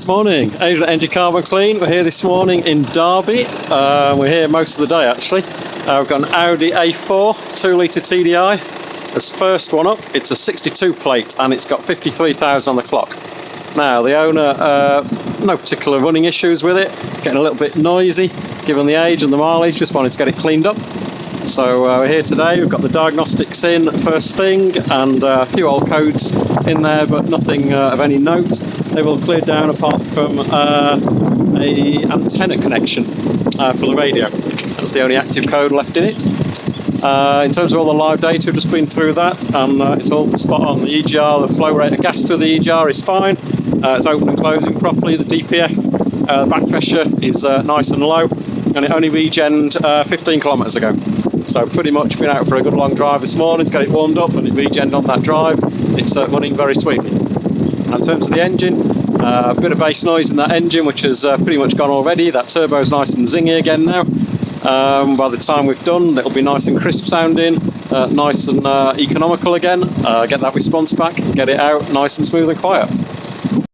Morning, Adrian Engine Carbon Clean. We're here this morning in Derby. We're here most of the day actually. We've got an Audi A4 2-litre TDI. This first one up, it's a 62 plate and it's got 53,000 on the clock. Now the owner, no particular running issues with it, getting a little bit noisy given the age and the mileage, just wanted to get it cleaned up. So we're here today, we've got the diagnostics in first thing and a few old codes in there, but nothing of any note. They've all cleared down apart from a antenna connection for the radio. That's the only active code left in it. In terms of all the live data, we've just been through that and it's all spot on. The EGR, the flow rate of gas through the EGR is fine. It's open and closing properly. The DPF, the back pressure is nice and low, and it only regened 15 kilometres ago. So pretty much been out for a good long drive this morning to get it warmed up, and it regened on that drive. It's running very sweetly. In terms of the engine, a bit of bass noise in that engine, which has pretty much gone already. That turbo's nice and zingy again now. By the time we've done, it'll be nice and crisp sounding, nice and economical again. Get that response back, get it out nice and smooth and quiet.